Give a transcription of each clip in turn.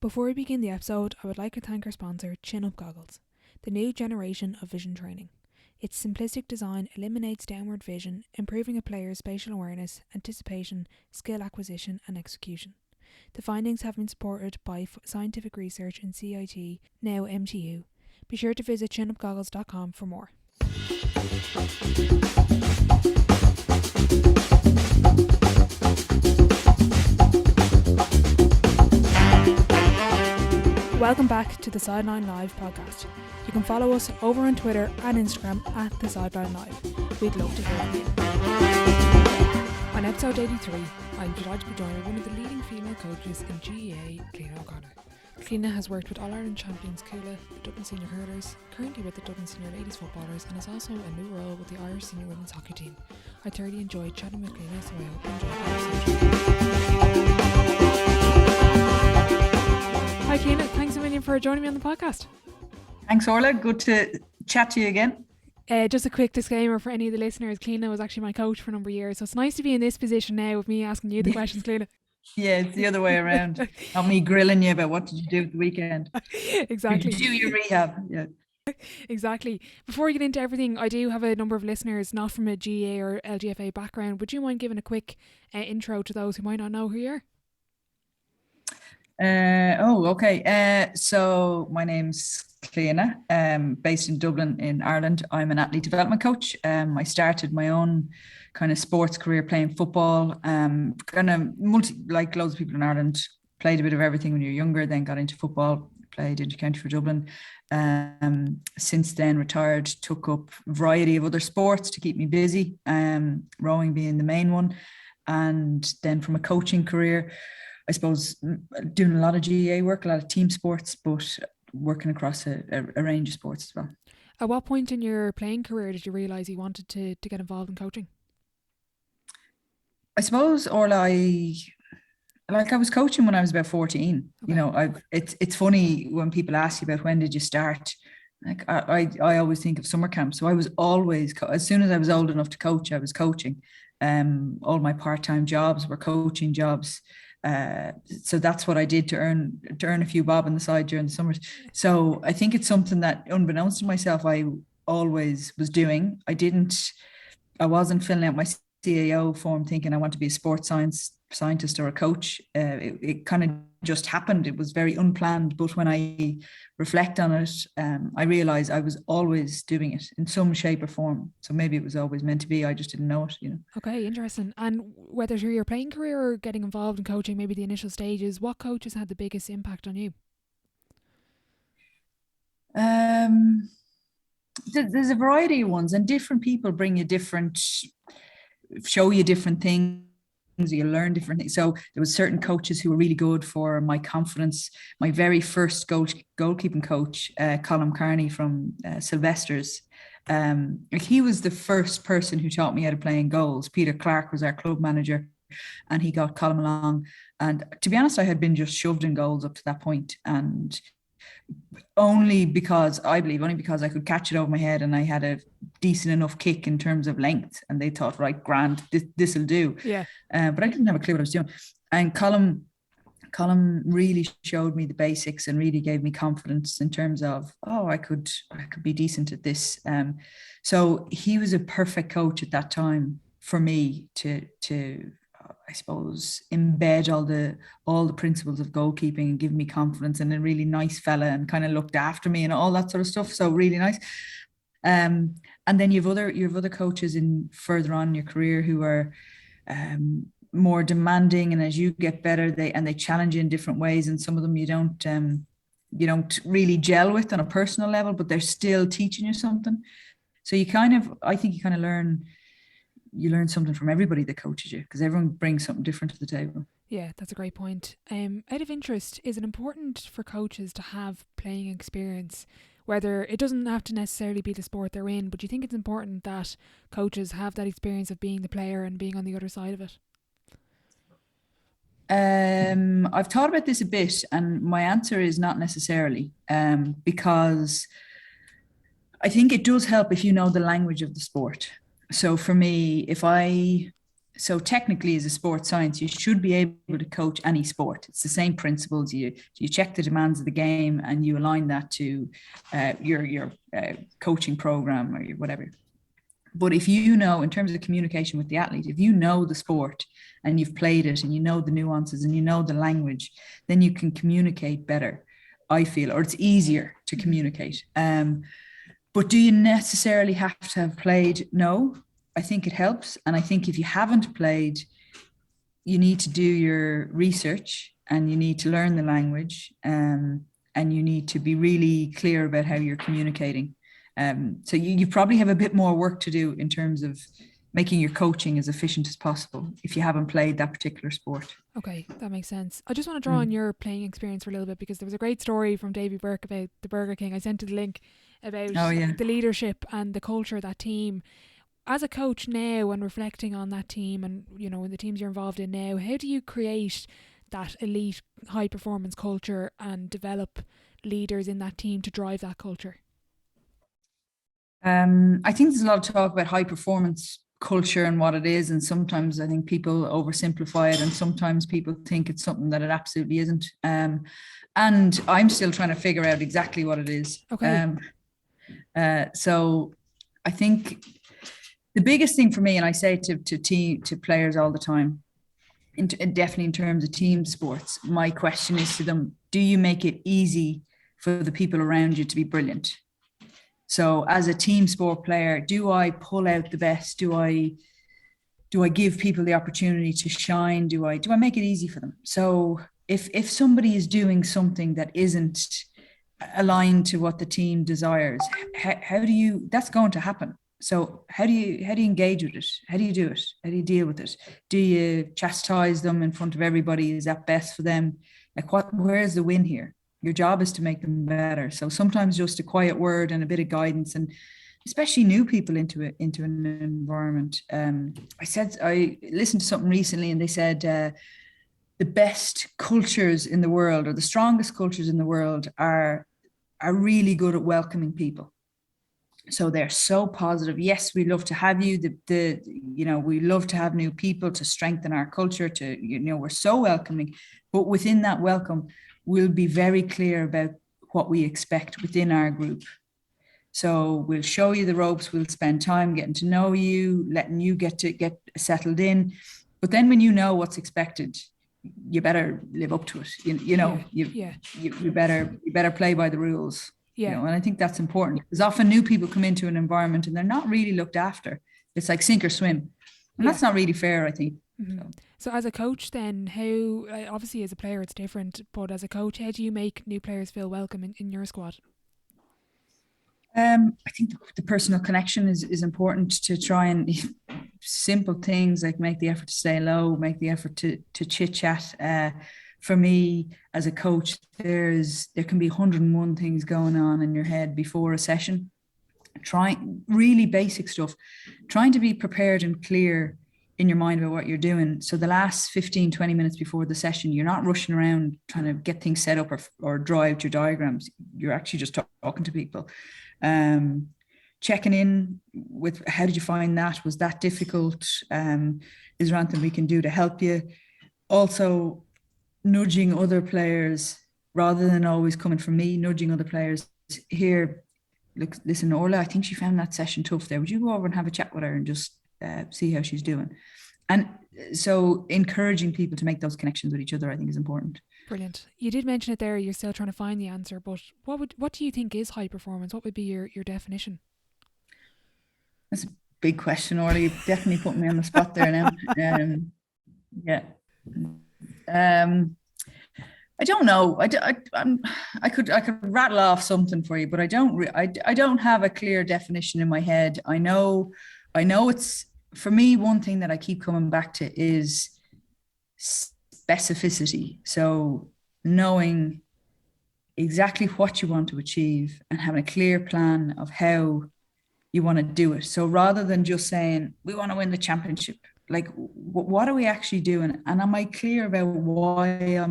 Before we begin the episode, I would like to thank our sponsor, Chin Up Goggles, the new generation of vision training. Its simplistic design eliminates downward vision, improving a player's spatial awareness, anticipation, skill acquisition and execution. The findings have been supported by scientific research in CIT, now MTU. Be sure to visit chinupgoggles.com for more. Welcome back to the Sideline Live podcast. You can follow us over on Twitter and Instagram at the Sideline Live. We'd love to hear from you. On episode 83, I'm delighted to be joined by one of the leading female coaches in GAA, Cliodhna O'Connor. Cliodhna has worked with All-Ireland champions Cuala, the Dublin Senior Hurlers, currently with the Dublin Senior Ladies Footballers, and has also a new role with the Irish Senior Women's Hockey Team. I thoroughly enjoyed chatting with Cliodhna, so I hope you enjoyed the conversation. Hi Cliodhna, thanks a million for joining me on the podcast. Thanks Orla, good to chat to you again. Just a quick disclaimer for any of the listeners, Cliodhna was actually my coach for a number of years, so it's nice to be in this position now with me asking you the questions, Cliodhna. Yeah, it's the other way around. Not me grilling you about what did you do at the weekend. Exactly. Did you do your rehab? Yeah. Exactly. Before we get into everything, I do have a number of listeners not from a GA or LGFA background. Would you mind giving a quick intro to those who might not know who you are? Okay. So my name's Cliodhna, based in Dublin in Ireland. I'm an athlete development coach. I started my own kind of sports career playing football. Kind of like loads of people in Ireland, played a bit of everything when you're younger, then got into football, played inter-county for Dublin. Since then retired, took up a variety of other sports to keep me busy, rowing being the main one. And then from a coaching career, I suppose doing a lot of GAA work, a lot of team sports, but working across a range of sports as well. At what point in your playing career did you realise you wanted to get involved in coaching? I suppose, Orla, I was coaching when I was about 14. Okay. You know, it's funny when people ask you about when did you start. Like I always think of summer camp. So I was always, as soon as I was old enough to coach, I was coaching. All my part-time jobs were coaching jobs. So that's what I did to earn a few bob on the side during the summers. So I think it's something that, unbeknownst to myself, I always was doing. I wasn't filling out my CAO form thinking I want to be a sports scientist or a coach. It kind of just happened. It was very unplanned. But when I reflect on it, I realize I was always doing it in some shape or form. So maybe it was always meant to be. I just didn't know it, you know. Okay, interesting. And whether through your playing career or getting involved in coaching, maybe the initial stages, what coaches had the biggest impact on you? There's a variety of ones, and different people show you different things. You learn different things. So there was certain coaches who were really good for my confidence. My very first goalkeeping coach, Colin Carney from Sylvester's, he was the first person who taught me how to play in goals. Peter Clark was our club manager, and he got Colin along. And to be honest, I had been just shoved in goals up to that point, and only because I could catch it over my head and I had a decent enough kick in terms of length, and they thought, right, grand, this will do. Yeah. But I didn't have a clue what I was doing. And Colin really showed me the basics and really gave me confidence in terms of, I could be decent at this. So he was a perfect coach at that time for me to I suppose embed all the principles of goalkeeping and give me confidence, and a really nice fella, and kind of looked after me and all that sort of stuff. So really nice. And then you have other coaches in further on in your career who are more demanding, and as you get better, they challenge you in different ways, and some of them you don't really gel with on a personal level, but they're still teaching you something. So I think you learn something from everybody that coaches you, because everyone brings something different to the table. Yeah, that's a great point. Out of interest, is it important for coaches to have playing experience? Whether it doesn't have to necessarily be the sport they're in, but do you think it's important that coaches have that experience of being the player and being on the other side of it? I've thought about this a bit, and my answer is not necessarily, because I think it does help if you know the language of the sport. So for me, if I so technically as a sports science, you should be able to coach any sport. It's the same principles. You check the demands of the game and you align that to your coaching program or whatever. But if you know, in terms of communication with the athlete, if you know the sport and you've played it and you know the nuances and you know the language, then you can communicate better, I feel, or it's easier to communicate. But do you necessarily have to have played? No, I think it helps. And I think if you haven't played, you need to do your research and you need to learn the language, and you need to be really clear about how you're communicating. So you probably have a bit more work to do in terms of making your coaching as efficient as possible if you haven't played that particular sport. Okay, that makes sense. I just want to draw on your playing experience for a little bit, because there was a great story from Davy Burke about the Burger King. I sent you the link about the leadership and the culture of that team. As a coach now and reflecting on that team and, you know, in the teams you're involved in now, how do you create that elite high performance culture and develop leaders in that team to drive that culture? I think there's a lot of talk about high performance culture and what it is, and sometimes I think people oversimplify it, and sometimes people think it's something that it absolutely isn't. And I'm still trying to figure out exactly what it is. Okay. So I think the biggest thing for me, and I say to players all the time, definitely in terms of team sports, my question is to them: do you make it easy for the people around you to be brilliant? So as a team sport player, do I pull out the best? Do I give people the opportunity to shine? Do I make it easy for them? So if somebody is doing something that isn't aligned to what the team desires, how do you? That's going to happen. So how do you engage with it? How do you do it? How do you deal with it? Do you chastise them in front of everybody? Is that best for them? Like where is the win here? Your job is to make them better. So sometimes just a quiet word and a bit of guidance, and especially new people into an environment. I listened to something recently, and they said the best cultures in the world, or the strongest cultures in the world, are really good at welcoming people. So they're so positive. Yes, we love to have you. We love to have new people to strengthen our culture. We're so welcoming, but within that welcome, we'll be very clear about what we expect within our group. So we'll show you the ropes. We'll spend time getting to know you, letting you get settled in. But then when you know what's expected, you better live up to it. You better play by the rules. Yeah. And I think that's important, because often new people come into an environment and they're not really looked after. It's like sink or swim. And that's not really fair, I think. Mm-hmm. So as a coach then, how, obviously as a player it's different, but as a coach, how do you make new players feel welcome in your squad? I think the personal connection is important, to try and simple things like make the effort to stay low, make the effort to chit chat. For me as a coach, there can be 101 things going on in your head before a session. Really basic stuff, trying to be prepared and clear in your mind about what you're doing. So the last 15, 20 minutes before the session, you're not rushing around trying to get things set up or draw out your diagrams. You're actually just talking to people. Checking in with, how did you find that? Was that difficult? Is there anything we can do to help you? Also, nudging other players, rather than always coming from me, nudging other players. Here, look, listen, Orla, I think she found that session tough there. Would you go over and have a chat with her and just see how she's doing? And so encouraging people to make those connections with each other, I think, is important. Brilliant. You did mention it there, you're still trying to find the answer, but what do you think is high performance? What would be your definition? That's a big question, Orla. You definitely put me on the spot there now. Yeah. I don't know. I could rattle off something for you, but I don't have a clear definition in my head. I know it's, for me, one thing that I keep coming back to is specificity. So knowing exactly what you want to achieve and having a clear plan of how you want to do it. So rather than just saying, we want to win the championship, like, what are we actually doing? And am I clear about why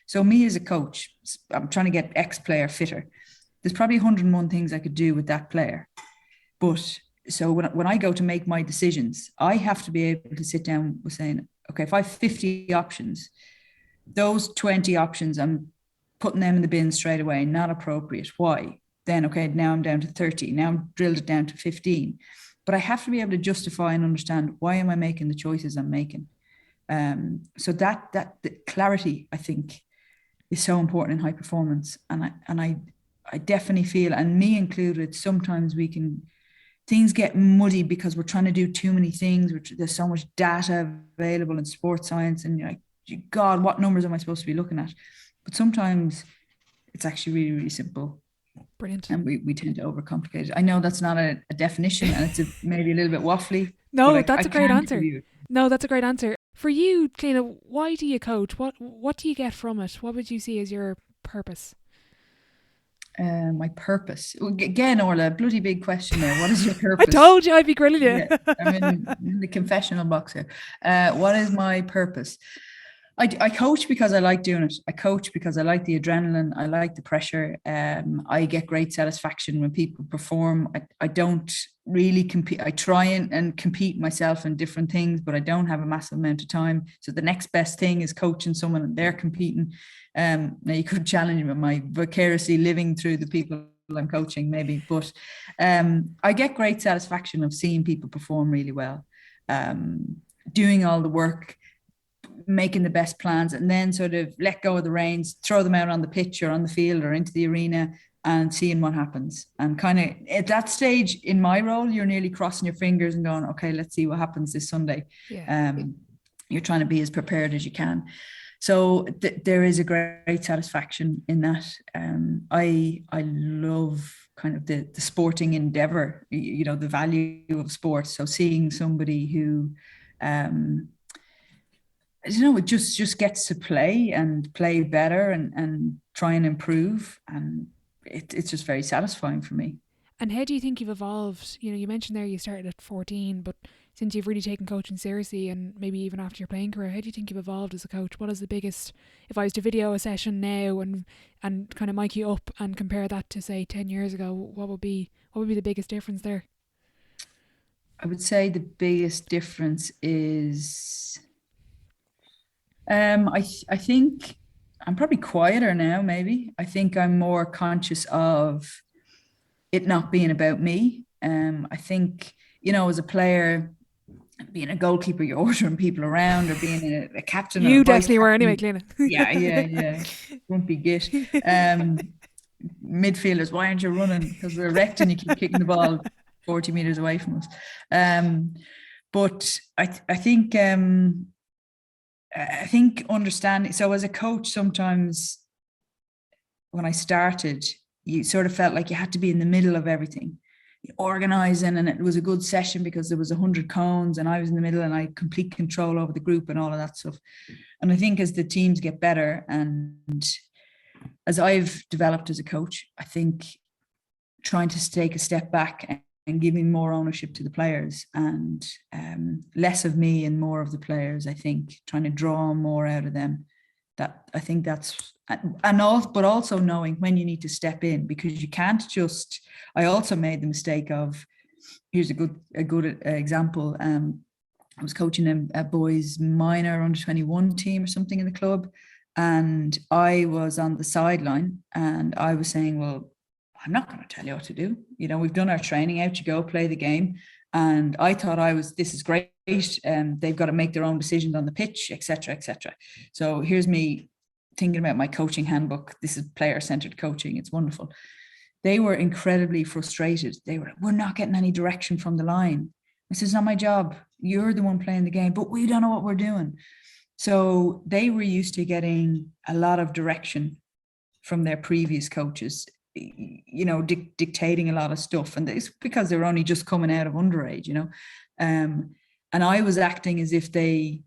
so me as a coach, I'm trying to get X player fitter. There's probably 101 things I could do with that player. But so when I go to make my decisions, I have to be able to sit down with saying, okay, if I have 50 options, those 20 options, I'm putting them in the bin straight away, not appropriate. Why? Then, okay, now I'm down to 30. Now I'm drilled it down to 15. But I have to be able to justify and understand, why am I making the choices I'm making? So that the clarity, I think, is so important in high performance. And I definitely feel, and me included, sometimes things get muddy because we're trying to do too many things. There's so much data available in sports science, and you're like, God, what numbers am I supposed to be looking at? But sometimes it's actually really, really simple. Brilliant. And we tend to overcomplicate it. I know that's not a definition, and it's maybe a little bit waffly. No, that's a great answer. No, that's a great answer. For you, Cliodhna, why do you coach? What do you get from it? What would you see as your purpose? My purpose. Again, Orla, bloody big question there. What is your purpose? I told you I'd be grilling you. Yeah, I'm in the confessional box here. What is my purpose? I coach because I like doing it. I coach because I like the adrenaline. I like the pressure. I get great satisfaction when people perform. I don't really compete. I try and compete myself in different things, but I don't have a massive amount of time. So the next best thing is coaching someone and they're competing. Now you could challenge me, my vicariously living through the people I'm coaching maybe, but I get great satisfaction of seeing people perform really well, doing all the work, making the best plans, and then sort of let go of the reins, throw them out on the pitch or on the field or into the arena and seeing what happens. And kind of at that stage in my role, you're nearly crossing your fingers and going, okay, let's see what happens this Sunday. Yeah. You're trying to be as prepared as you can. So there is a great satisfaction in that. I love kind of the sporting endeavor, you know, the value of sports. So seeing somebody who, you know, it just gets to play and play better and try and improve, and it's just very satisfying for me. And how do you think you've evolved? You know, you mentioned there you started at 14, but since you've really taken coaching seriously, and maybe even after your playing career, how do you think you've evolved as a coach? What is the biggest, if I was to video a session now and kind of mic you up and compare that to, say, 10 years ago, what would be the biggest difference there? I would say the biggest difference is I think I'm probably quieter now, maybe. I think I'm more conscious of it not being about me. I think, you know, as a player, being a goalkeeper, you're ordering people around, or being a captain. You definitely were anyway, Cliodhna. Yeah. Won't be git. Midfielders, why aren't you running? Because we're wrecked and you keep kicking the ball 40 meters away from us. But I think understanding. So as a coach, sometimes when I started, you sort of felt like you had to be in the middle of everything, organizing, and it was a good session because there was 100 cones and I was in the middle and I had complete control over the group and all of that stuff. And I think as the teams get better and as I've developed as a coach, I think trying to take a step back and giving more ownership to the players and less of me and more of the players, I think trying to draw more out of them. That I think that's, but also knowing when you need to step in, because you can't just, I also made the mistake of, here's a good example. I was coaching a boys minor under 21 team or something in the club. And I was on the sideline and I was saying, well, I'm not going to tell you what to do. You know, we've done our training, out you go, play the game. And I thought this is great. They've got to make their own decisions on the pitch, etc., etc. So here's me thinking about my coaching handbook. This is player-centered coaching. It's wonderful. They were incredibly frustrated. We're not getting any direction from the line. This is not my job. You're the one playing the game, but we don't know what we're doing. So they were used to getting a lot of direction from their previous coaches, you know, dictating a lot of stuff. And it's because they were only just coming out of underage, you know. And I was acting as if they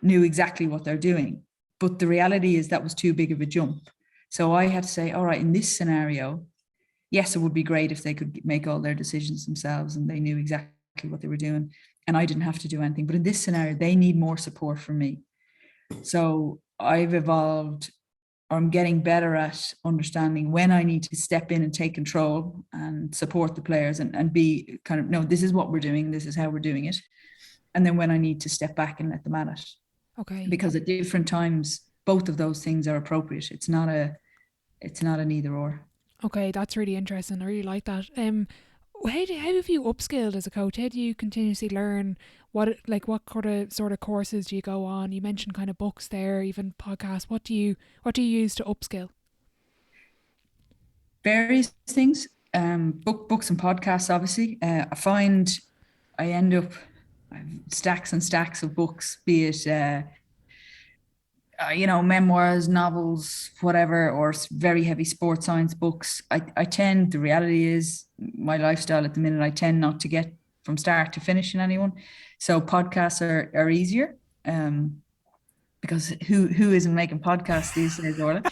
knew exactly what they're doing. But the reality is that was too big of a jump. So I had to say, all right, in this scenario, yes, it would be great if they could make all their decisions themselves and they knew exactly what they were doing. And I didn't have to do anything. But in this scenario, they need more support from me. So I've evolved I'm getting better at understanding when I need to step in and take control and support the players and be kind of, no, this is what we're doing, this is how we're doing it. And then when I need to step back and let them at it. Okay. Because at different times, both of those things are appropriate. It's not an either or. Okay, that's really interesting. I really like that. How have you upskilled as a coach? How do you continuously learn? What kind of sort of courses do you go on? You mentioned kind of books there, even podcasts. What do you use to upskill? Various things. Books and podcasts, obviously. I find I end up I have stacks and stacks of books, be it memoirs, novels, whatever, or very heavy sports science books. The reality is my lifestyle at the minute, I tend not to get from start to finish in anyone. So podcasts are easier, because who isn't making podcasts these days, Orla?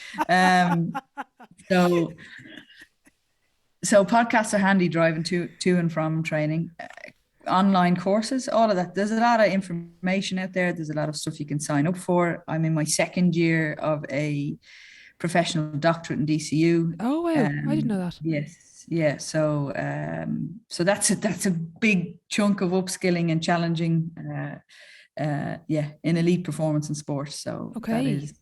So podcasts are handy driving to and from training. Online courses, all of that. There's a lot of information out there. There's a lot of stuff you can sign up for. I'm in my second year of a professional doctorate in DCU. Oh wow, I didn't know that. Yes, yeah. So that's a big chunk of upskilling and challenging. In elite performance and sport. So okay, that is.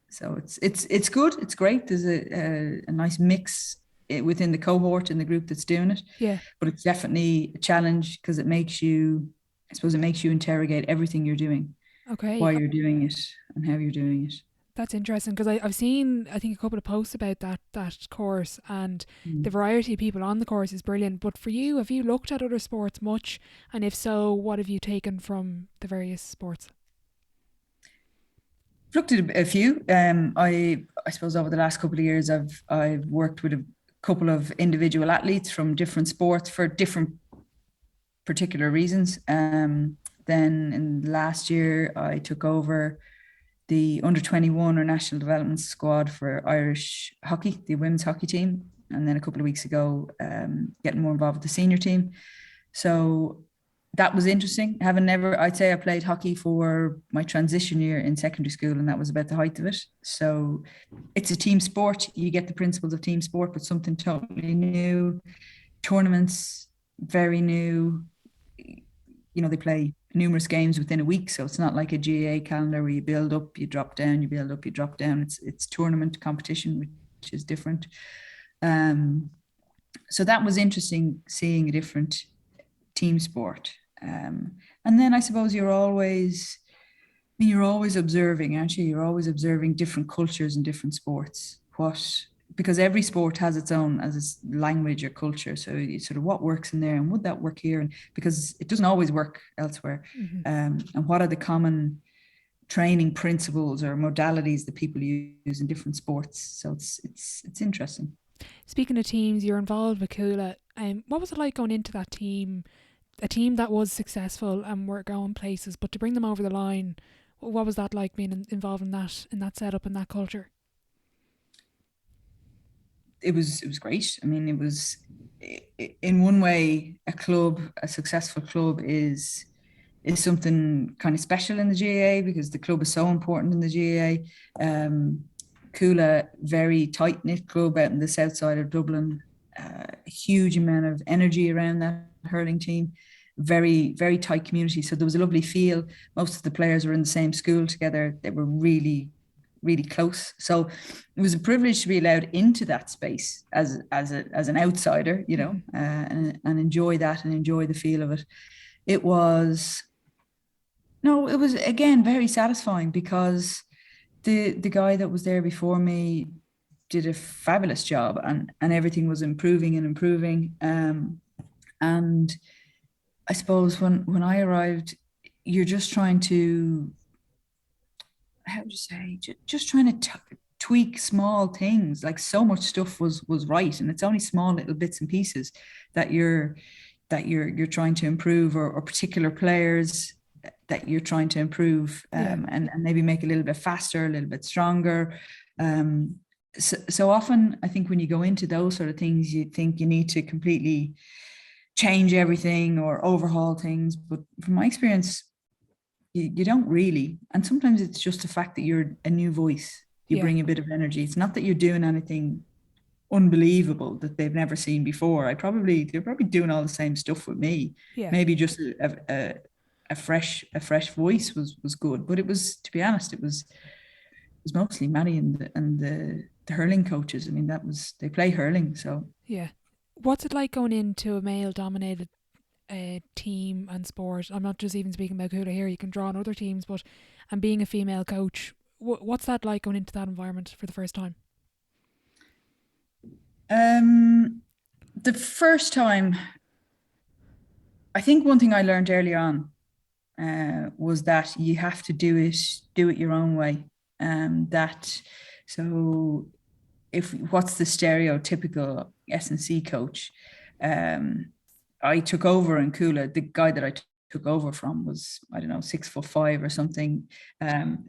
So it's good. It's great. There's a nice mix within the cohort in the group that's doing it. Yeah. But it's definitely a challenge because it makes you interrogate everything you're doing. Okay. Why you're doing it and how you're doing it. That's interesting because I've seen, I think, a couple of posts about that course, and the variety of people on the course is brilliant. But for you, have you looked at other sports much? And if so, what have you taken from the various sports? I've looked at a few. I suppose over the last couple of years, I've worked with a couple of individual athletes from different sports for different particular reasons. Then in last year, I took over the under-21 or national development squad for Irish hockey, the women's hockey team. And then a couple of weeks ago, getting more involved with the senior team. So that was interesting. I'd say I played hockey for my transition year in secondary school, and that was about the height of it. So it's a team sport. You get the principles of team sport, but something totally new. Tournaments, very new. They play numerous games within a week. So it's not like a GAA calendar where you build up, you drop down, you build up, you drop down. It's tournament competition, which is different. So that was interesting, seeing a different team sport. And then I suppose you're always observing, aren't you? You're always observing different cultures and different sports. Because every sport has its own as its language or culture. So you sort of what works in there and would that work here? And because it doesn't always work elsewhere. And what are the common training principles or modalities that people use in different sports? So it's interesting. Speaking of teams, you're involved with Cuala. What was it like going into that team? A team that was successful and were going places, but to bring them over the line, what was that like being involved in that setup and that culture? It was great. I mean, it was in one way a successful club is something kind of special in the GAA because the club is so important in the GAA. Cuala, very tight knit club out in the south side of Dublin. A huge amount of energy around that hurling team. Very, very tight community. So there was a lovely feel. Most of the players were in the same school together. They were really, really close. So it was a privilege to be allowed into that space as an outsider, and enjoy that and enjoy the feel of it. It was again very satisfying because the guy that was there before me did a fabulous job and everything was improving. And I suppose when I arrived, you're just trying to, just trying to tweak small things. Like so much stuff was right, and it's only small little bits and pieces that you're trying to improve, or particular players that you're trying to improve, and maybe make a little bit faster, a little bit stronger. So often, I think when you go into those sort of things, you think you need to completely change everything or overhaul things. But from my experience, you don't really. And sometimes it's just the fact that you're a new voice. You bring a bit of energy. It's not that you're doing anything unbelievable that they've never seen before. They're probably doing all the same stuff with me. Yeah. Maybe just a fresh voice was good. But it was, to be honest, it was mostly Maddie and the hurling coaches. I mean, they play hurling, so yeah. What's it like going into a male-dominated team and sport? I'm not just even speaking about Cuala here. You can draw on other teams, and being a female coach, what's that like going into that environment for the first time? The first time, I think one thing I learned early on was that you have to do it your own way. So what's the stereotypical S&C coach? I took over in Cuala. The guy that I took over from was, I don't know, 6'5" or something. An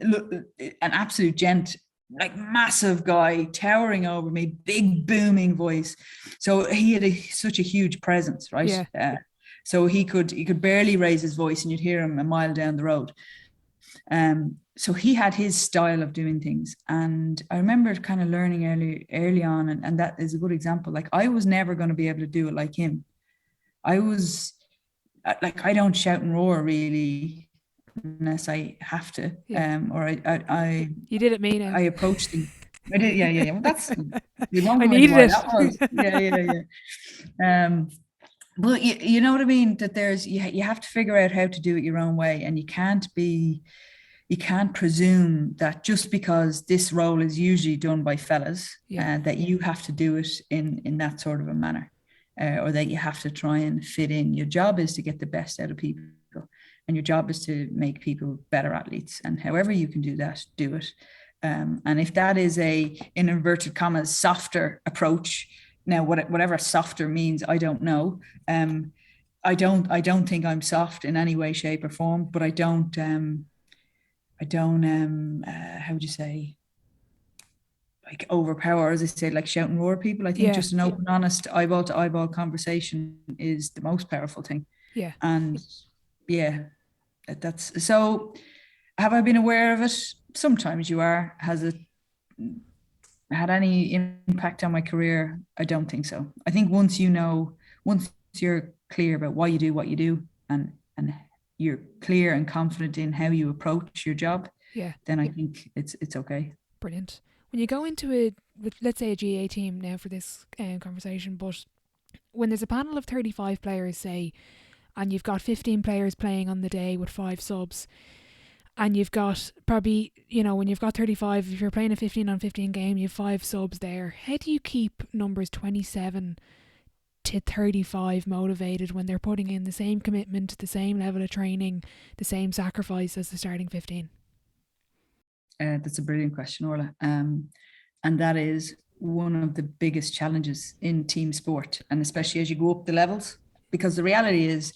absolute gent, like massive guy, towering over me, big booming voice. So he had such a huge presence, right? Yeah. So he could barely raise his voice, and you'd hear him a mile down the road. So he had his style of doing things, and I remember kind of learning early on, and that is a good example. Like, I was never going to be able to do it like him. I was like, I don't shout and roar really unless I have to. Or I you did it me now. I approached them. I did, yeah. Well, that's you won't I go needed it. That was. Yeah. But you know what I mean? That you have to figure out how to do it your own way, and you can't presume that just because this role is usually done by fellas, that you have to do it in that sort of a manner, or that you have to try and fit in. Your job is to get the best out of people, and your job is to make people better athletes. And however you can do that, do it. And if that is in inverted commas, softer approach, now whatever softer means, I don't know. I don't think I'm soft in any way, shape, or form, but I don't how would you say, like, overpower, as I say, like shout and roar people. I think just an open, honest, eyeball to eyeball conversation is the most powerful thing. Yeah. And that's so. Have I been aware of it? Sometimes you are. Has it had any impact on my career? I don't think so. I think once you're clear about why you do what you do, and you're clear and confident in how you approach your job, then I think it's okay. Brilliant. When you go into let's say a GA team now for this conversation, but when there's a panel of 35 players, say, and you've got 15 players playing on the day with 5 subs, and you've got probably, when you've got 35, if you're playing a 15-on-15 game, you have 5 subs there. How do you keep numbers 27 to 35 motivated when they're putting in the same commitment, the same level of training, the same sacrifice as the starting 15? That's a brilliant question, Orla. And that is one of the biggest challenges in team sport, and especially as you go up the levels, because the reality is,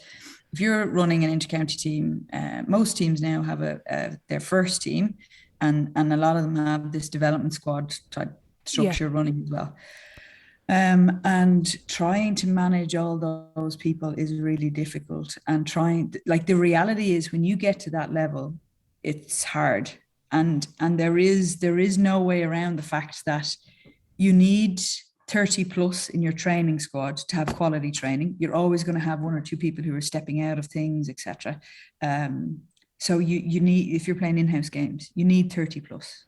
if you're running an intercounty team, most teams now have their first team, and a lot of them have this development squad type structure running as well. And trying to manage all those people is really difficult. And the reality is, when you get to that level, it's hard. And there is no way around the fact that you need 30 plus in your training squad to have quality training. You're always going to have 1 or 2 people who are stepping out of things, etc. So you need, if you're playing in-house games, you need 30 plus,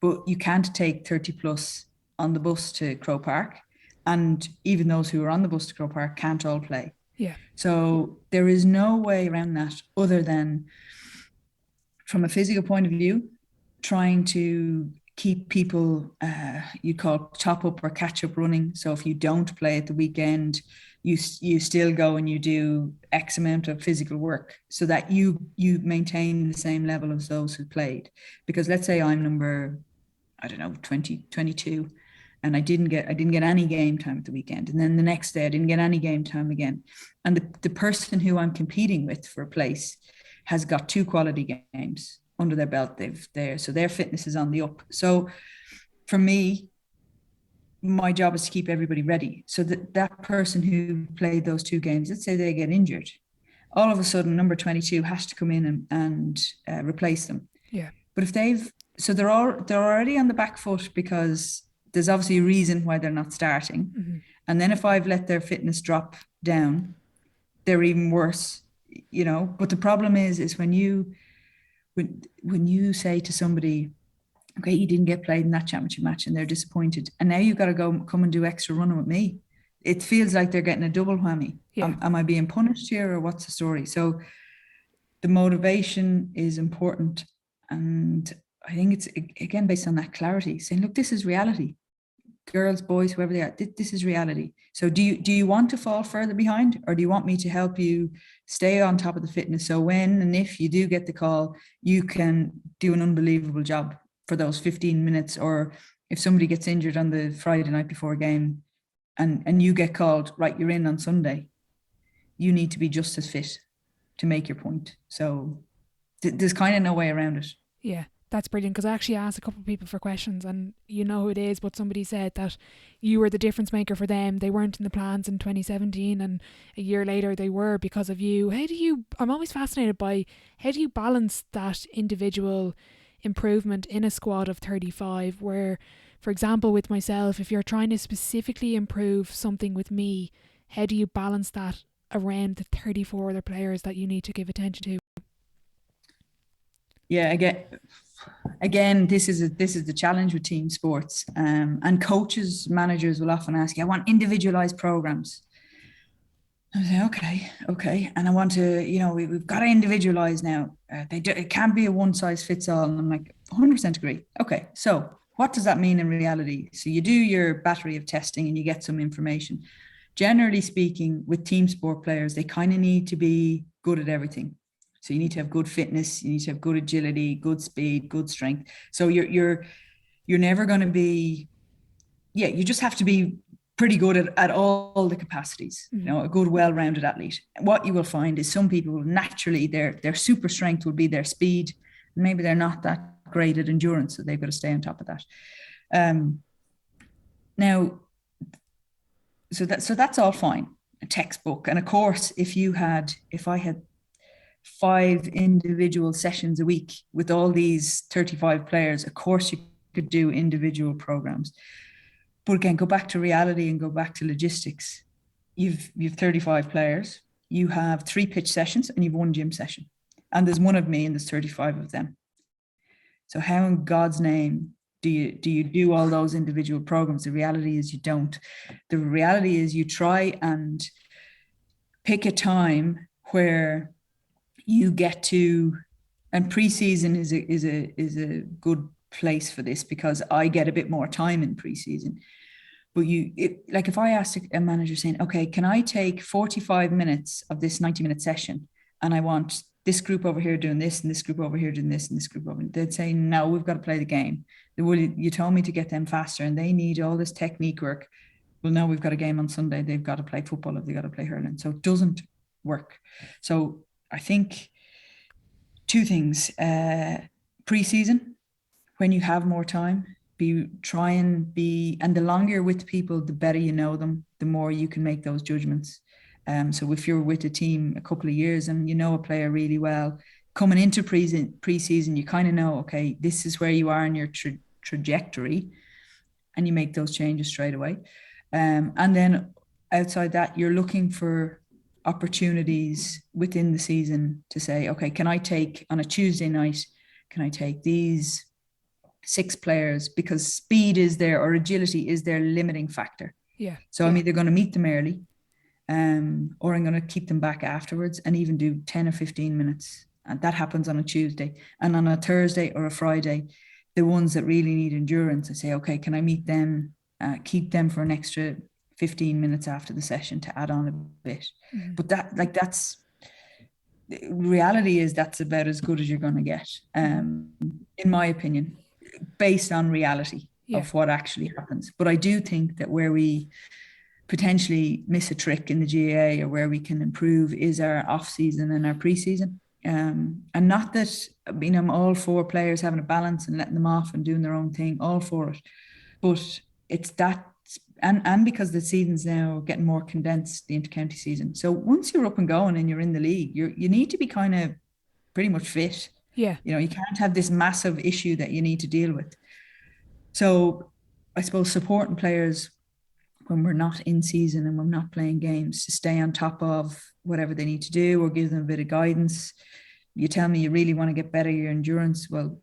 but you can't take 30 plus on the bus to Crow Park, and even those who are on the bus to Crow Park can't all play. Yeah. So there is no way around that other than, from a physical point of view, trying to keep people, you call top up or catch up running. So if you don't play at the weekend, you still go and you do X amount of physical work so that you maintain the same level as those who played. Because let's say I'm number, 20, 22, and I didn't get any game time at the weekend, and then the next day I didn't get any game time again, and the person who I'm competing with for a place has got 2 quality games under their belt. So their fitness is on the up. So for me, my job is to keep everybody ready, so that person who played those 2 games, let's say they get injured, all of a sudden number 22 has to come in and replace them. Yeah. But if they've so they're already on the back foot because there's obviously a reason why they're not starting. Mm-hmm. And then if I've let their fitness drop down, they're even worse, But the problem is when you say to somebody, okay, you didn't get played in that championship match and they're disappointed, and now you've got to come and do extra running with me. It feels like they're getting a double whammy. Yeah. Am I being punished here, or what's the story? So the motivation is important. And I think it's, again, based on that clarity, saying, look, this is reality. Girls, boys, whoever they are, this is reality. So do you want to fall further behind, or do you want me to help you stay on top of the fitness? So when and if you do get the call, you can do an unbelievable job for those 15 minutes. Or if somebody gets injured on the Friday night before a game and you get called, right, you're in on Sunday, you need to be just as fit to make your point. So there's kind of no way around it. Yeah, that's brilliant, because I actually asked a couple of people for questions, and you know who it is, but somebody said that you were the difference maker for them. They weren't in the plans in 2017, and a year later they were because of you. I'm always fascinated by, how do you balance that individual improvement in a squad of 35 where, for example, with myself, if you're trying to specifically improve something with me, how do you balance that around the 34 other players that you need to give attention to? Yeah, again, this is the challenge with team sports, and coaches, managers will often ask you, I want individualized programs. I say, okay, and I want to, we've got to individualize now. It can't be a one size fits all. And I'm like, 100% agree. Okay, so what does that mean in reality? So you do your battery of testing and you get some information. Generally speaking, with team sport players, they kind of need to be good at everything. So you need to have good fitness, you need to have good agility, good speed, good strength. So you're never going to be, you just have to be pretty good at all the capacities. Mm-hmm. A good, well-rounded athlete. What you will find is some people will naturally, their super strength will be their speed. Maybe they're not that great at endurance, so they've got to stay on top of that. Now, so that's all fine. A textbook. And of course, if I had 5 individual sessions a week with all these 35 players, of course you could do individual programs. But again, go back to reality and go back to logistics. You've 35 players, you have 3 pitch sessions, and you've 1 gym session. And there's one of me and there's 35 of them. So how in God's name do you do all those individual programs? The reality is you don't. The reality is you try and pick a time where you get to, and preseason is a good place for this, because I get a bit more time in preseason. But like if I asked a manager saying, okay, can I take 45 minutes of this 90-minute session, and I want this group over here doing this, and this group over here doing this, and this group over, they'd say, no, we've got to play the game. You told me to get them faster, and they need all this technique work. Well, no, we've got a game on Sunday. They've got to play football, or they've got to play hurling. So it doesn't work. So I think 2 things. Preseason, when you have more time, and the longer you're with people, the better you know them, the more you can make those judgments. So if you're with a team a couple of years and you know a player really well, coming into preseason, you kind of know, okay, this is where you are in your trajectory, and you make those changes straight away. And then outside that, you're looking for opportunities within the season to say, okay, can I take on a Tuesday night, can I take these 6 players, because speed is there, or agility is their limiting factor. Yeah. So I'm either going to meet them early, or I'm going to keep them back afterwards and even do 10 or 15 minutes. And that happens on a Tuesday. And on a Thursday or a Friday, the ones that really need endurance, I say, okay, can I meet them, keep them for an extra 15 minutes after the session to add on a bit. Mm-hmm. But that's reality is that's about as good as you're going to get, in my opinion, based on reality of what actually happens. But I do think that where we potentially miss a trick in the GAA, or where we can improve, is our off season and our pre-season. And not that, I'm all for players having a balance and letting them off and doing their own thing, all for it. But it's that, and because the season's now getting more condensed, the inter-county season. So once you're up and going and you're in the league, you need to be kind of pretty much fit Yeah. You know, you can't have this massive issue that you need to deal with. So I suppose supporting players when we're not in season and we're not playing games to stay on top of whatever they need to do, or give them a bit of guidance. You tell me you really want to get better your endurance. Well,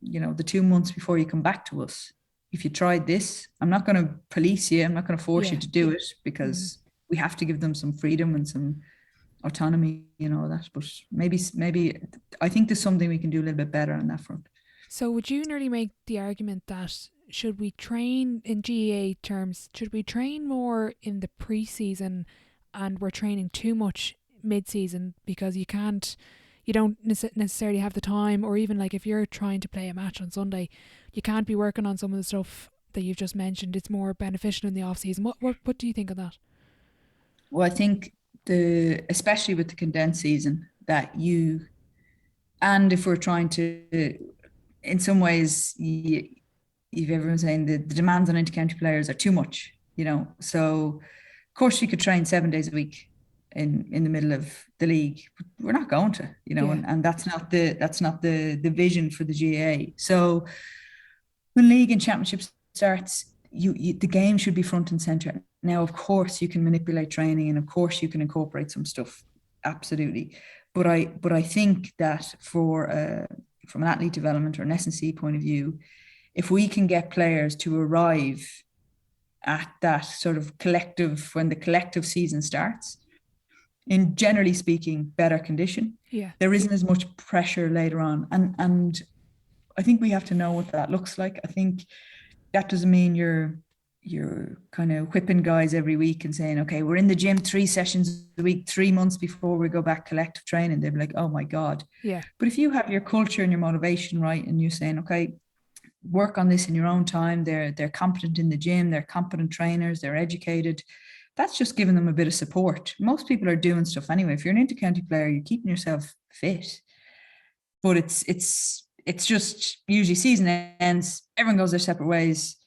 you know, the 2 months before you come back to us, if you tried this, I'm not going to police you. I'm not going to force you to do it, because we have to give them some freedom and some autonomy and all that. But maybe I think there's something we can do a little bit better on that front. So would you nearly make the argument that should we train in GAA terms, should we train more in the pre-season and we're training too much mid-season because you don't necessarily have the time, or even like if you're trying to play a match on Sunday, you can't be working on some of the stuff that you've just mentioned. It's more beneficial in the off-season. What do you think of that? Well, I think especially with the condensed season, and if we're trying to, in some ways, you've everyone saying the demands on inter-county players are too much, you know. So of course you could train 7 days a week in the middle of the league, but we're not going to, you know, and that's not the vision for the GAA. So when league and championship starts, the game should be front and center. Now, of course, you can manipulate training, and of course you can incorporate some stuff, absolutely. But I think that from an athlete development or an S&C point of view, if we can get players to arrive at that sort of collective, when the collective season starts, in generally speaking, better condition, there isn't as much pressure later on. And I think we have to know what that looks like. I think that doesn't mean you're kind of whipping guys every week and saying, okay, we're in the gym 3 sessions a week, 3 months before we go back collective training. They'd be like, oh my God. Yeah. But if you have your culture and your motivation right, and you're saying, okay, work on this in your own time, they're competent in the gym, they're competent trainers, they're educated, that's just giving them a bit of support. Most people are doing stuff anyway. If you're an inter-county player, you're keeping yourself fit. But it's just usually season ends, everyone goes their separate ways,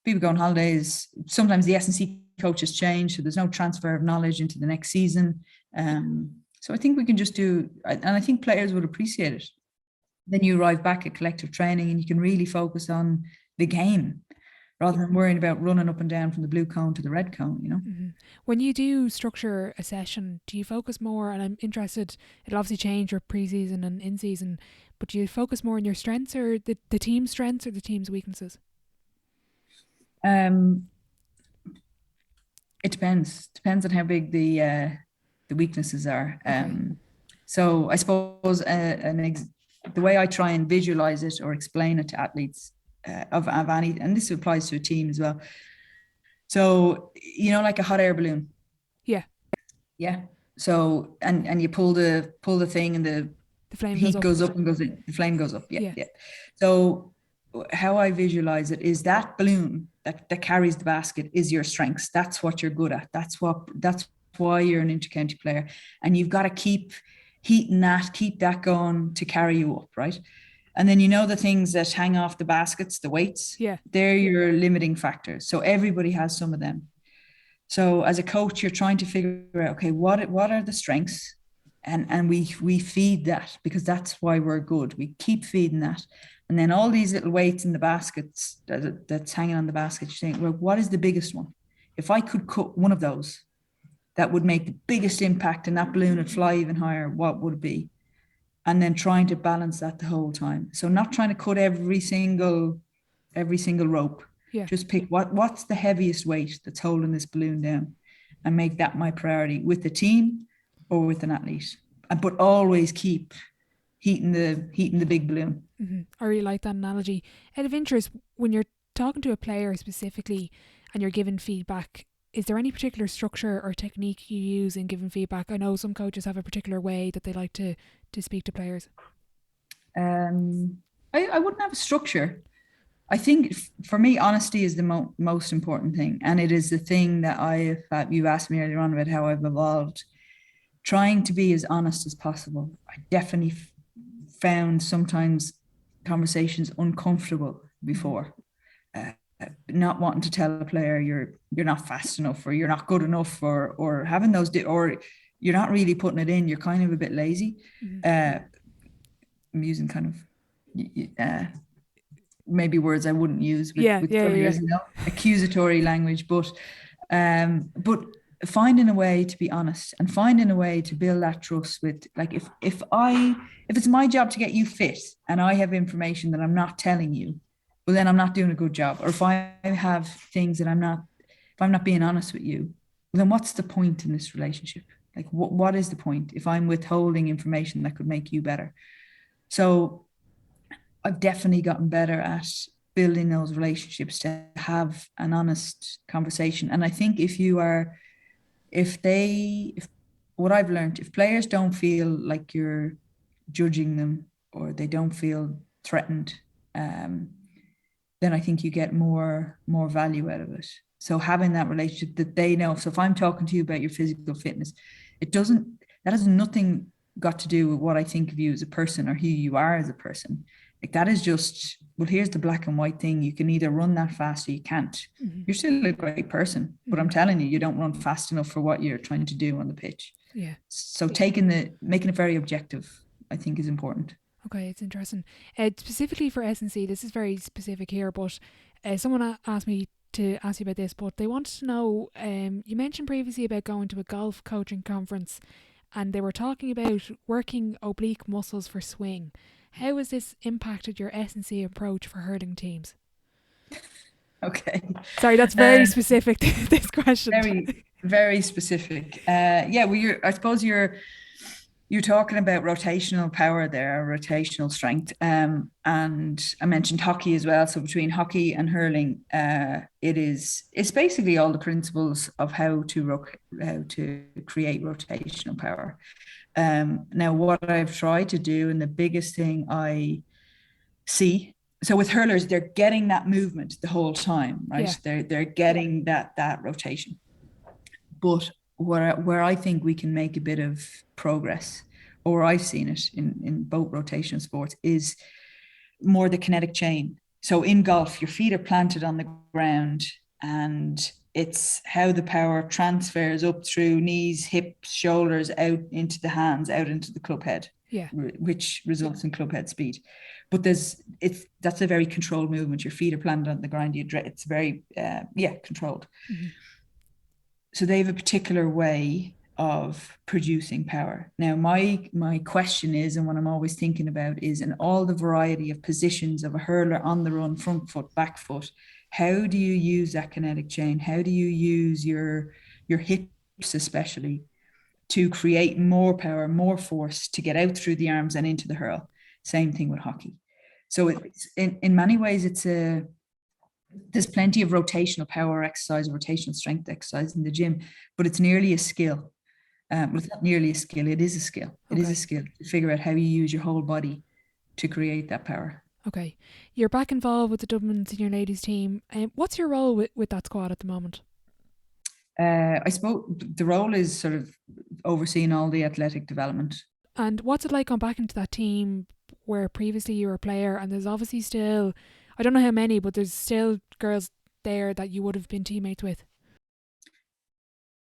people go on holidays. Sometimes the S&C coaches change, so there's no transfer of knowledge into the next season. So I think we can just do, and I think players would appreciate it. Then you arrive back at collective training and you can really focus on the game rather than worrying about running up and down from the blue cone to the red cone, you know. Mm-hmm. When you do structure a session, do you focus more, and I'm interested, it'll obviously change your pre-season and in-season, but do you focus more on your strengths or the team's strengths or the team's weaknesses? It depends on how big the weaknesses are. Okay. So I suppose the way I try and visualize it or explain it to athletes of any, and this applies to a team as well. So, you know, like a hot air balloon. Yeah. So, and you pull the thing, and the flame heat goes up and goes in. The flame goes up. Yeah. So how I visualize it is that balloon that carries the basket is your strengths. That's what you're good at. That's why you're an inter-county player, and you've got to keep heating that, keep that going to carry you up, right? And then, you know, the things that hang off the baskets, the weights, they're your limiting factors. So everybody has some of them. So as a coach, you're trying to figure out, okay, what are the strengths? And we feed that, because that's why we're good. We keep feeding that. And then all these little weights in the baskets that's hanging on the basket, you're saying, well, what is the biggest one? If I could cut one of those, that would make the biggest impact and that balloon would fly even higher, what would it be? And then trying to balance that the whole time. So not trying to cut every single rope. Just pick what's the heaviest weight that's holding this balloon down, and make that my priority with the team or with an athlete. But always keep heating the big balloon. Mm-hmm. I really like that analogy. Out of interest, when you're talking to a player specifically and you're giving feedback, is there any particular structure or technique you use in giving feedback? I know some coaches have a particular way that they like to speak to players. I wouldn't have a structure. I think for me, honesty is the most important thing. And it is the thing that you asked me earlier on about how I've evolved. Trying to be as honest as possible. I definitely found sometimes conversations uncomfortable before. Not wanting to tell a player you're not fast enough, or you're not good enough, or having those or you're not really putting it in, you're kind of a bit lazy. using kind of maybe words I wouldn't use with players, you know, accusatory language, but finding a way to be honest and finding a way to build that trust with, like, if it's my job to get you fit and I have information that I'm not telling you, well, then I'm not doing a good job. Or if I have things that if I'm not being honest with you, well, then what's the point in this relationship? Like, what is the point if I'm withholding information that could make you better? So I've definitely gotten better at building those relationships to have an honest conversation. And I think if what I've learned, if players don't feel like you're judging them or they don't feel threatened, then I think you get more value out of it. So having that relationship that they know. So if I'm talking to you about your physical fitness, that has nothing got to do with what I think of you as a person or who you are as a person. Like, that is just, well, here's the black and white thing. You can either run that fast or you can't. Mm-hmm. You're still a great person, but I'm telling you, you don't run fast enough for what you're trying to do on the pitch. Yeah. So making it very objective, I think, is important. Okay, it's interesting. Specifically for S&C, this is very specific here, but someone asked me to ask you about this, but they wanted to know, you mentioned previously about going to a golf coaching conference, and they were talking about working oblique muscles for swing. How has this impacted your S&C approach for hurling teams? Okay. Sorry, that's very specific, this question. Very, very specific. I suppose you're talking about rotational power there, rotational strength. And I mentioned hockey as well. So between hockey and hurling, it's basically all the principles of how to create rotational power. Now, what I've tried to do, and the biggest thing I see, so with hurlers, they're getting that movement the whole time, right? Yeah. They're getting that rotation. But where I think we can make a bit of progress, or I've seen it in both rotational sports, is more the kinetic chain. So in golf, your feet are planted on the ground, and it's how the power transfers up through knees, hips, shoulders, out into the hands, out into the club head, which results in club head speed. But that's a very controlled movement. Your feet are planted on the ground. It's very controlled. Mm-hmm. So they have a particular way of producing power. Now, my question is, and what I'm always thinking about is, in all the variety of positions of a hurler on the run, front foot, back foot, how do you use that kinetic chain? How do you use your hips especially to create more power, more force to get out through the arms and into the hurl? Same thing with hockey. So it's, in many ways, there's plenty of rotational power exercise, rotational strength exercise in the gym, but it's nearly a skill. It's not nearly a skill, it is a skill. It is a skill to figure out how you use your whole body to create that power. Okay. You're back involved with the Dublin Senior Ladies team. What's your role with that squad at the moment? I suppose the role is sort of overseeing all the athletic development. And what's it like going back into that team where previously you were a player, and there's obviously still, I don't know how many, but there's still girls there that you would have been teammates with?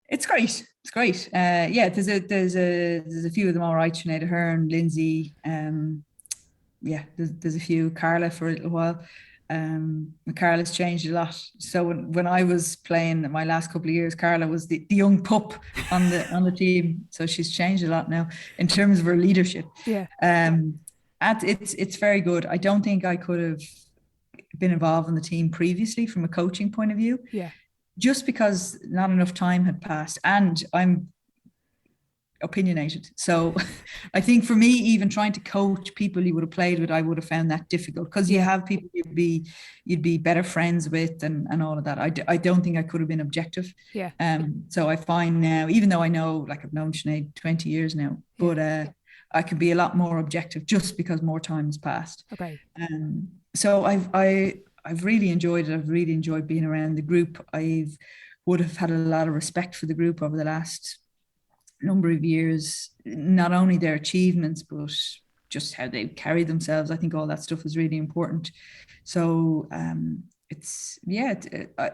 It's great. It's great. There's a few of them all right. Sinead Ahern, Lindsay. There's a few. Carla for a little while. Carla's changed a lot. So when I was playing my last couple of years, Carla was the young pup on the team. So she's changed a lot now in terms of her leadership. Yeah. It's very good. I don't think I could have been involved in the team previously from a coaching point of view. Yeah. Just because not enough time had passed, and I'm opinionated. So I think for me, even trying to coach people you would have played with, I would have found that difficult, because you have people you'd be better friends with and all of that. I don't think I could have been objective. Yeah. So I find now, even though I know, like, I've known Sinead 20 years now, but I could be a lot more objective just because more time has passed. Okay. So I've really enjoyed it. I've really enjoyed being around the group. Would have had a lot of respect for the group over the last number of years, not only their achievements, but just how they carry themselves. I think all that stuff is really important. So I'm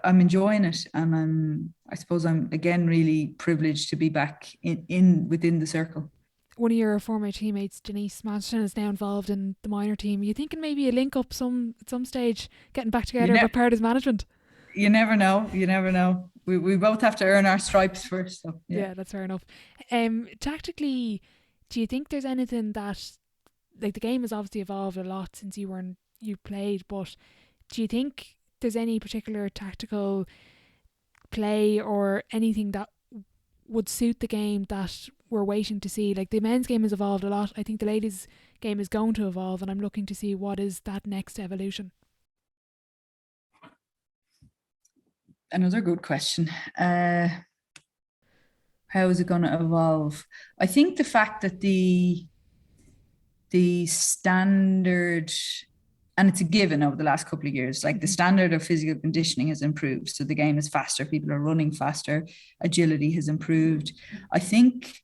enjoying it, and I suppose I'm again really privileged to be back within the circle. one of your former teammates, Denise Manston, is now involved in the minor team. Are you thinking maybe a link up at some stage, getting back together with part of management? You never know. You never know. We both have to earn our stripes first. So, yeah, that's fair enough. Tactically, do you think there's anything that, like, the game has obviously evolved a lot since you played, but do you think there's any particular tactical play or anything that would suit the game that we're waiting to see? Like, the men's game has evolved a lot. I think the ladies' game is going to evolve, and I'm looking to see what is that next evolution. Another good question. How is it going to evolve? I think the fact that the standard, and it's a given over the last couple of years, like the standard of physical conditioning has improved. So the game is faster. People are running faster. Agility has improved. I think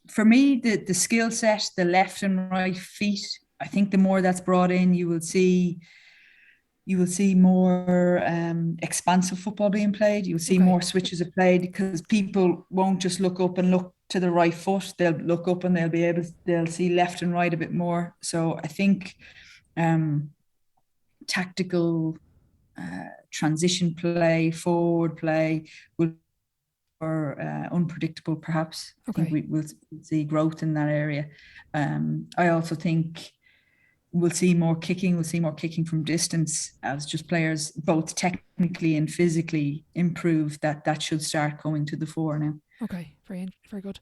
for me, the skill set, the left and right feet, I think the more that's brought in, you will see more expansive football being played. You'll see more switches of play, because people won't just look up and look to the right foot. They'll look up and they'll see left and right a bit more. So I think tactical transition play, forward play will be more unpredictable, perhaps. I think we'll see growth in that area. I also think we'll see more kicking. We'll see more kicking from distance as just players, both technically and physically, improve. That should start coming to the fore now. Okay, very good.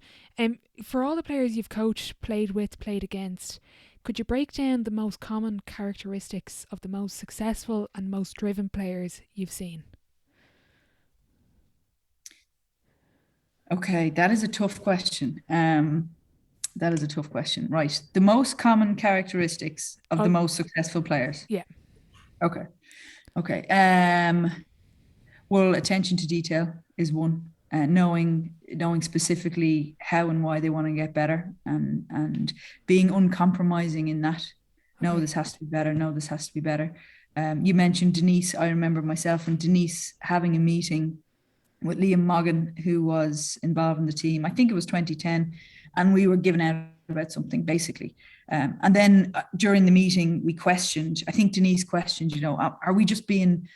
For all the players you've coached, played with, played against, could you break down the most common characteristics of the most successful and most driven players you've seen? Okay, that is a tough question. Right. The most common characteristics of the most successful players. Yeah. Okay. Well, attention to detail is one. Knowing specifically how and why they want to get better, and being uncompromising in that. No, this has to be better. No, this has to be better. You mentioned Denise. I remember myself and Denise having a meeting with Liam Moggan, who was involved in the team. I think it was 2010, and we were given out about something, basically. And then during the meeting, we questioned, I think Denise questioned, are we just being,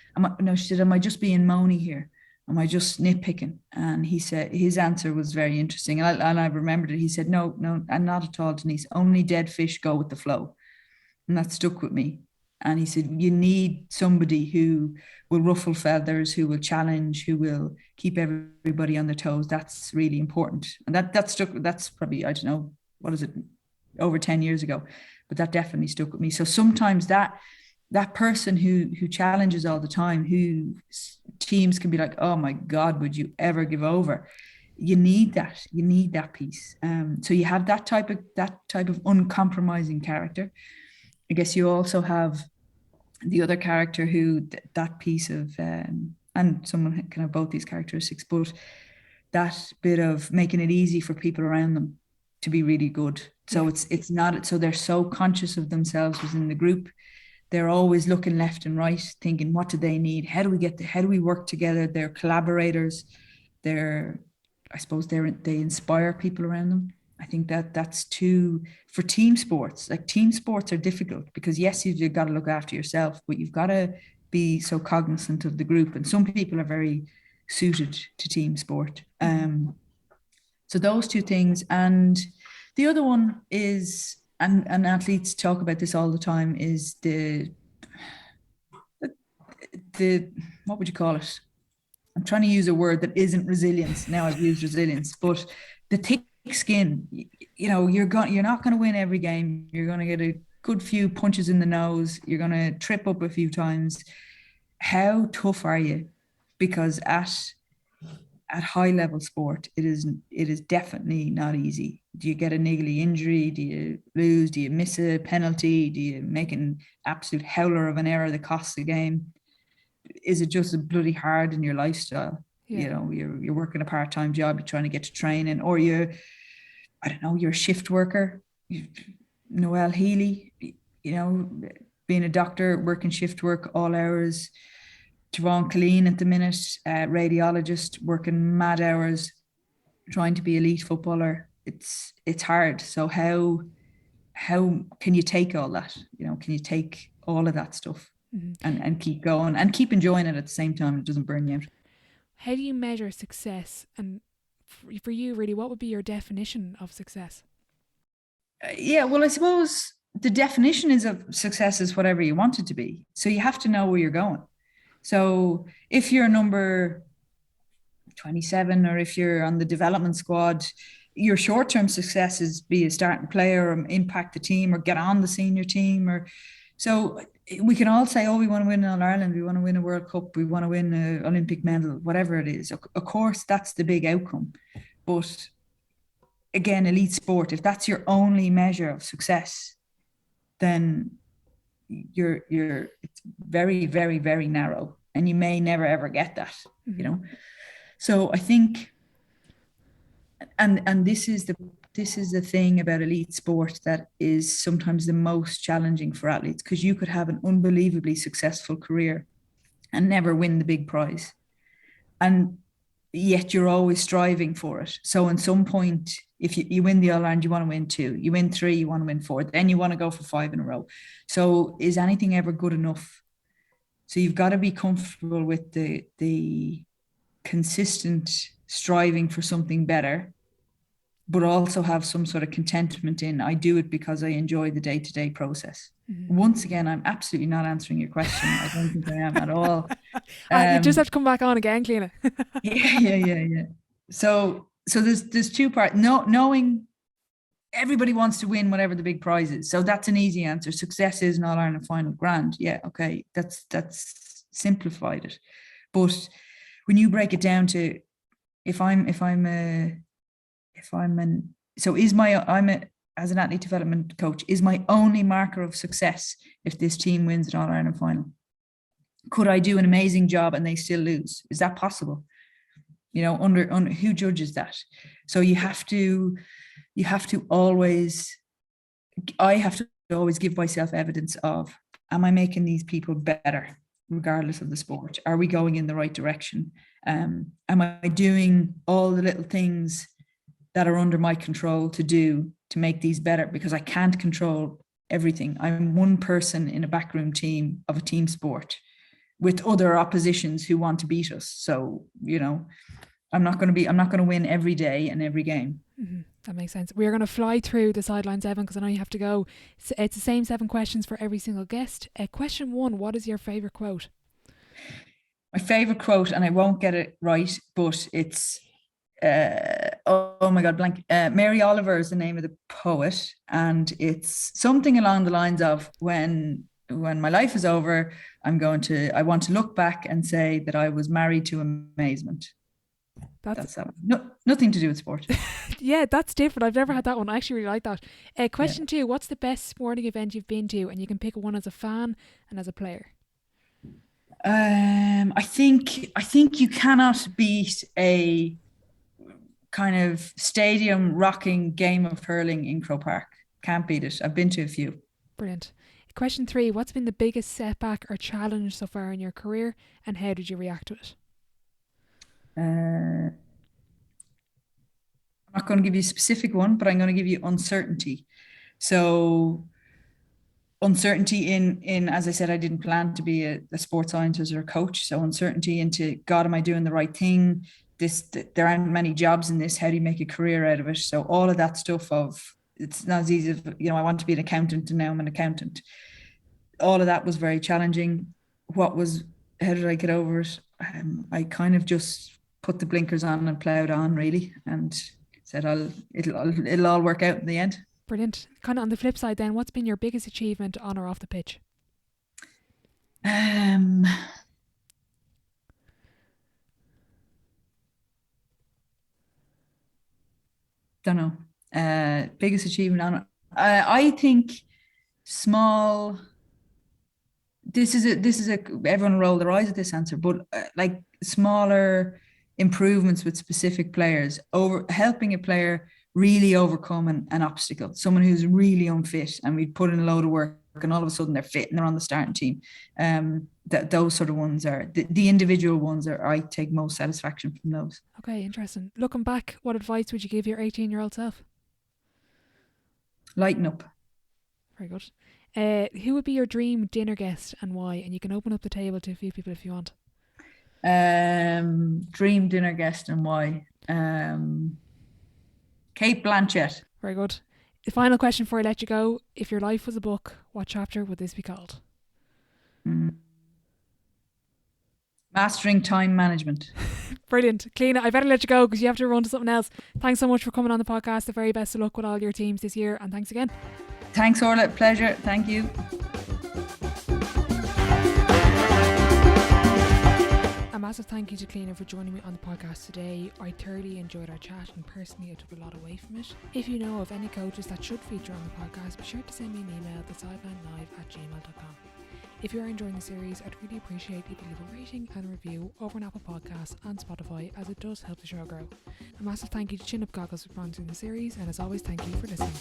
she said, am I just being moany here? Am I just nitpicking? And he said, his answer was very interesting. And I remembered it. He said, no, and not at all, Denise. Only dead fish go with the flow. And that stuck with me. And he said, you need somebody who will ruffle feathers, who will challenge, who will keep everybody on their toes. That's really important. And that stuck. That's probably, I don't know, what is it, over 10 years ago, but that definitely stuck with me. So sometimes that person who challenges all the time, who teams can be like, oh my God, would you ever give over? You need that piece. So you have that type of uncompromising character. I guess you also have the other character who that piece of, and someone can have both these characteristics, but that bit of making it easy for people around them to be really good. So it's not, so they're so conscious of themselves within the group. They're always looking left and right, thinking, what do they need? How do we work together? They're collaborators. They inspire people around them. I think that's too, for team sports. Like, team sports are difficult because yes, you've got to look after yourself, but you've got to be so cognizant of the group. And some people are very suited to team sport. So those two things. And the other one is, and athletes talk about this all the time, is the what would you call it? I'm trying to use a word that isn't resilience. Now I've used resilience, but the thick skin. You're not going to win every game. You're going to get a good few punches in the nose. You're going to trip up a few times. How tough are you? Because at high level sport, it is definitely not easy. Do you get a niggly injury? Do you lose? Do you miss a penalty? Do you make an absolute howler of an error that costs the game? Is it just a bloody hard in your lifestyle? Yeah. You're working a part-time job, you're trying to get to training, or you're a shift worker. Noelle Healy, being a doctor, working shift work all hours. Tyrone Colleen at the minute, radiologist, working mad hours, trying to be elite footballer. it's hard. So how can you take all that? Can you take all of that stuff and keep going and keep enjoying it at the same time? It doesn't burn you out. How do you measure success? And for you, really, what would be your definition of success? Yeah, well, I suppose the definition of success is whatever you want it to be. So you have to know where you're going. So if you're number 27 or if you're on the development squad, your short-term success is be a starting player or impact the team or get on the senior team. Or so we can all say, oh, we want to win All Ireland, we want to win a World Cup, we want to win an Olympic medal, whatever it is. Of course, that's the big outcome. But again, elite sport, if that's your only measure of success, then you're it's very, very, very narrow, and you may never ever get that. So I think, and this is the thing about elite sport that is sometimes the most challenging for athletes, because you could have an unbelievably successful career and never win the big prize, and yet you're always striving for it. So in some point, if you win the All Ireland, you want to win 2, you win 3, you want to win 4, then you want to go for 5 in a row. So is anything ever good enough? So you've got to be comfortable with the consistent striving for something better, but also have some sort of contentment in, I do it because I enjoy the day-to-day process. Once again, I'm absolutely not answering your question. I don't think I am at all. You just have to come back on again, Cliodhna. Yeah. So there's 2 parts. Knowing everybody wants to win whatever the big prize is. So that's an easy answer. Success is an All Ireland final, grand. Yeah, okay. That's simplified it. But when you break it down to, as an athlete development coach, is my only marker of success if this team wins an All Ireland final? Could I do an amazing job and they still lose? Is that possible? Under who judges that? So I have to always give myself evidence of, am I making these people better regardless of the sport? Are we going in the right direction? Am I doing all the little things that are under my control to do to make these better? Because I can't control everything. I'm one person in a backroom team of a team sport with other oppositions who want to beat us. So, I'm not going to win every day and every game. That makes sense. We're going to fly through the sidelines, Evan, because I know you have to go. It's the same 7 questions for every single guest. Question 1, what is your favourite quote? My favourite quote, and I won't get it right, but it's, oh my God, blank. Mary Oliver is the name of the poet. And it's something along the lines of, when my life is over, I want to look back and say that I was married to amazement. That's that one. Nothing to do with sport. Yeah, that's different. I've never had that one. I actually really like that. Question 2, what's the best sporting event you've been to? And you can pick one as a fan and as a player. I think you cannot beat a kind of stadium rocking game of hurling in Croke Park. Can't beat it. I've been to a few. Brilliant. Question 3, what's been the biggest setback or challenge so far in your career, and how did you react to it? I'm not going to give you a specific one, but I'm going to give you uncertainty. So uncertainty in, as I said, I didn't plan to be a sports scientist or a coach. So uncertainty into, God, am I doing the right thing? There aren't many jobs in this. How do you make a career out of it? So all of that stuff of, it's not as easy as, I want to be an accountant and now I'm an accountant. All of that was very challenging. How did I get over it? I kind of just put the blinkers on and ploughed on, really, and said it'll all work out in the end. Brilliant. Kind of on the flip side then, what's been your biggest achievement on or off the pitch? Don't know. Biggest achievement on, I think small. This is a everyone roll their eyes at this answer, but like smaller improvements with specific players, over helping a player really overcome an obstacle, someone who's really unfit, and we put in a load of work and all of a sudden they're fit and they're on the starting team. Those sort of ones are the individual ones I take most satisfaction from those. Okay, interesting. Looking back, what advice would you give your 18-year-old self? Lighten up. Very good. Who would be your dream dinner guest and why? And you can open up the table to a few people if you want. Dream dinner guest and why? Kate Blanchett. Very good. The final question before I let you go. If your life was a book, what chapter would this be called? Mastering time management. Brilliant. Cliodhna, I better let you go because you have to run to something else. Thanks so much for coming on the podcast. The very best of luck with all your teams this year, and thanks again. Thanks, Orla. Pleasure. Thank you. A massive thank you to Cliodhna for joining me on the podcast today. I thoroughly enjoyed our chat, and personally I took a lot away from it. If you know of any coaches that should feature on the podcast, be sure to send me an email at thesidelinelive@gmail.com. If you are enjoying the series, I'd really appreciate if you leave a rating and a review over on Apple Podcasts and Spotify, as it does help the show grow. A massive thank you to Chin Up Goggles for sponsoring the series, and as always, thank you for listening.